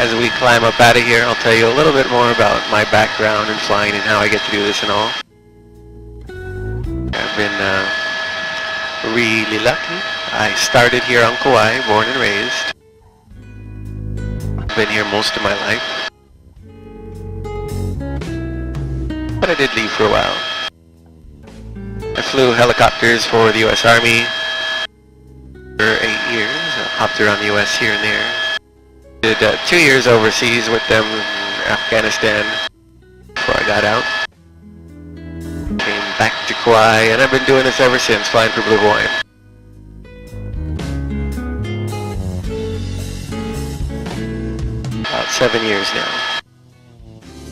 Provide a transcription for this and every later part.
As we climb up out of here, I'll tell you a little bit more about my background in flying and how I get to do this and all. I've been really lucky. I started here on Kauai, born and raised. Been here most of my life. But I did leave for a while. I flew helicopters for the U.S. Army for 8 years. I hopped around the U.S. here and there. Did 2 years overseas with them in Afghanistan before I got out. Came back to Kauai, and I've been doing this ever since, flying for Blue Hawaiian. About 7 years now.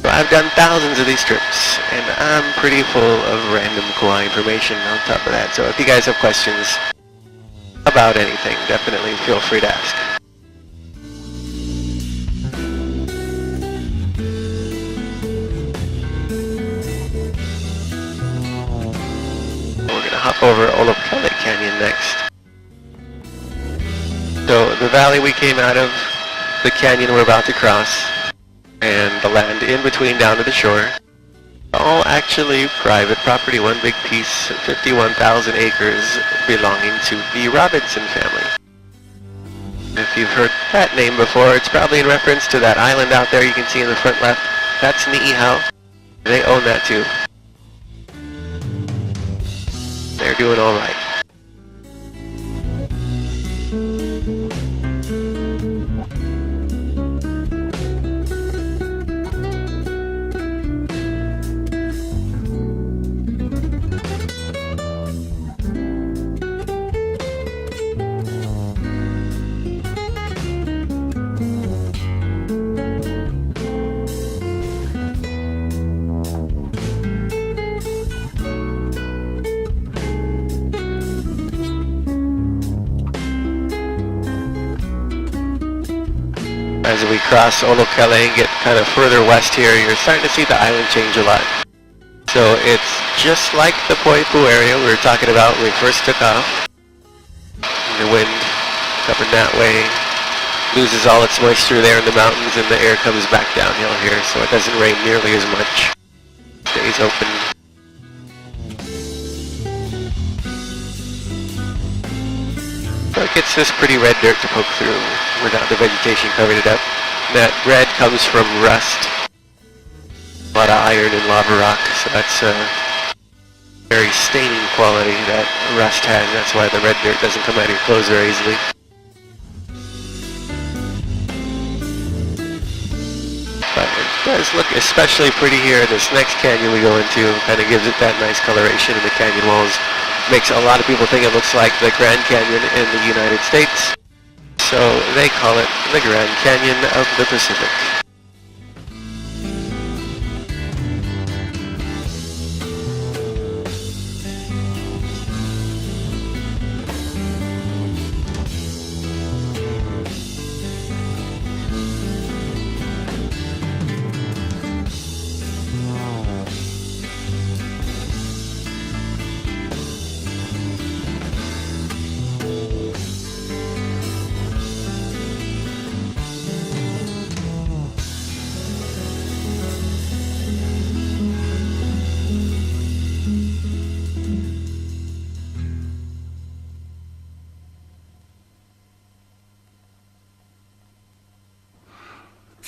So I've done thousands of these trips, and I'm pretty full of random Kauai information on top of that. So if you guys have questions about anything, definitely feel free to ask. We're going to hop over Olopele Canyon next. So the valley we came out of, the canyon we're about to cross, and the land in between down to the shore, all actually private property, one big piece, 51,000 acres belonging to the Robinson family. If you've heard that name before, it's probably in reference to that island out there you can see in the front left. That's Ni'ihau. They own that too. They're doing all right. As we cross Olopele and get kind of further west here, you're starting to see the island change a lot. So it's just like the Poipu area we were talking about when we first took off. The wind coming that way loses all its moisture there in the mountains, and the air comes back downhill here, so it doesn't rain nearly as much. Stays open. So it gets this pretty red dirt to poke through without the vegetation covering it up. That red comes from rust. A lot of iron and lava rock, so that's a very staining quality that rust has. That's why the red dirt doesn't come out of your clothes very easily. But it does look especially pretty here. This next canyon we go into kind of gives it that nice coloration in the canyon walls. Makes a lot of people think it looks like the Grand Canyon in the United States. So they call it the Grand Canyon of the Pacific.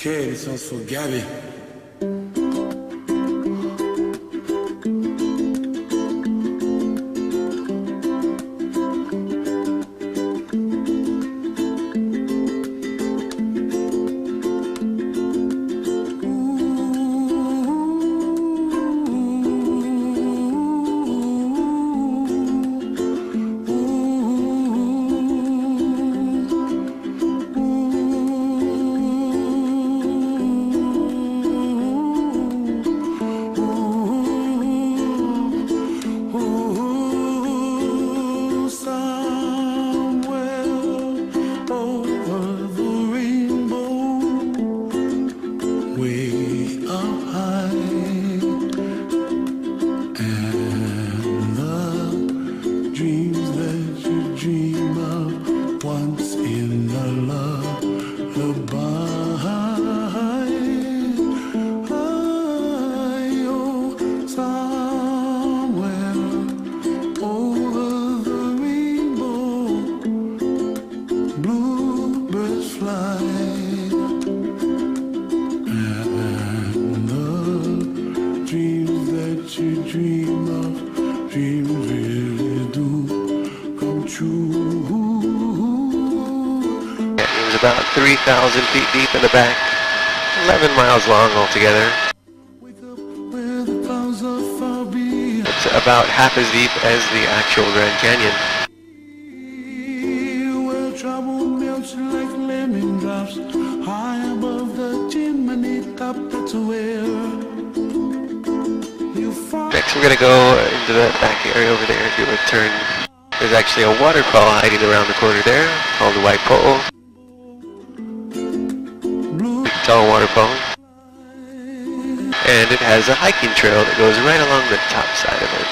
Okay, this one's for Gabby. once in a lullaby. 3,000 feet deep in the back, 11 miles long altogether. It's about half as deep as the actual Grand Canyon. Where trouble melts like lemon drops high above the chimney top. That's where you find. Next we're going to go into the back area over there and do a turn. There's actually a waterfall hiding around the corner there called the White Pole. Big tall waterfall. And it has a hiking trail that goes right along the top side of it,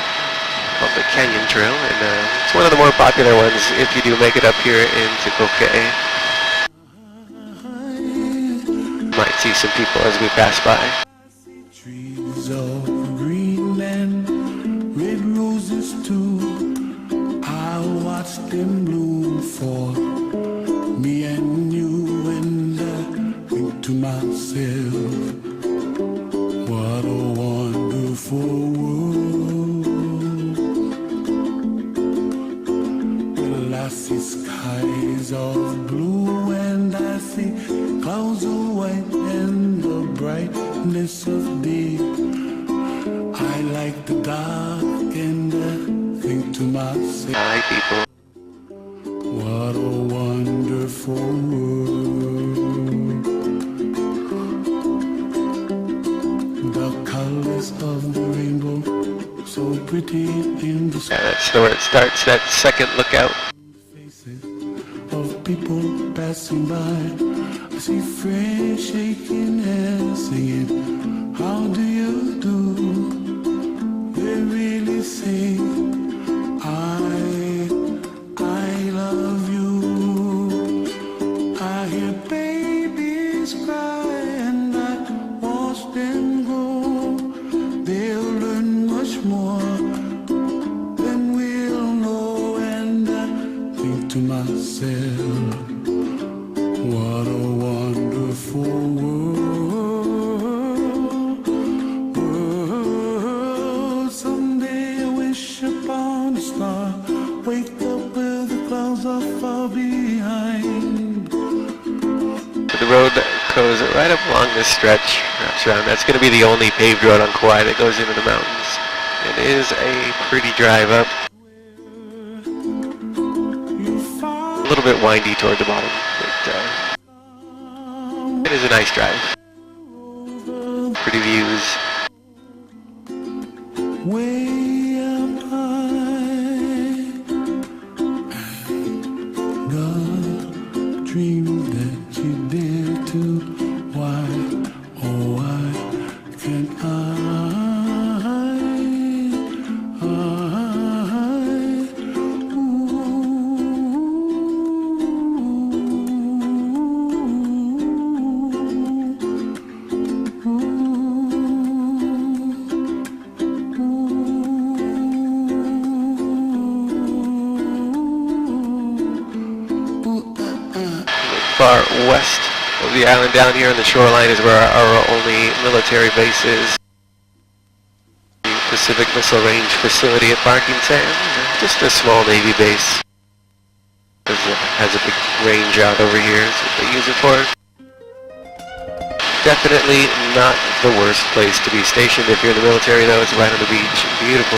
called the Canyon Trail, and it's one of the more popular ones if you do make it up here into Kauia. Might see some people as we pass by. Trees of green and red roses too. I watch them bloom for me and you, and I think to myself, what a wonderful world. Well, I see skies of blue and I see clouds of white and the brightness of day. I like the dark and I think to myself, Hi people. what a wonderful world. The colors of the rainbow, so pretty in the Yeah, that's where it starts, that second lookout. faces of people passing by. I see friends shaking hands, singing, how do you do? They really say, I love you. I hear babies cry and I watch them grow. They'll learn much more than we'll know, and I think to myself, what a wonderful world. Someday I wish upon a star, wake up where the clouds are far behind. The road goes right up along this stretch, wraps around. That's going to be the only paved road on Kauai that goes into the mountains. It is a pretty drive up. A little bit windy toward the bottom, but it is a nice drive. Pretty views. Way up high, God dreamed that you dare to. Why, oh why can't Far west of the island down here on the shoreline is where our only military base is. The Pacific Missile Range facility at Barking Sands, just a small Navy base. It has a big range out over here, that's what they use it for. Definitely not the worst place to be stationed if you're in the military though, it's right on the beach, beautiful.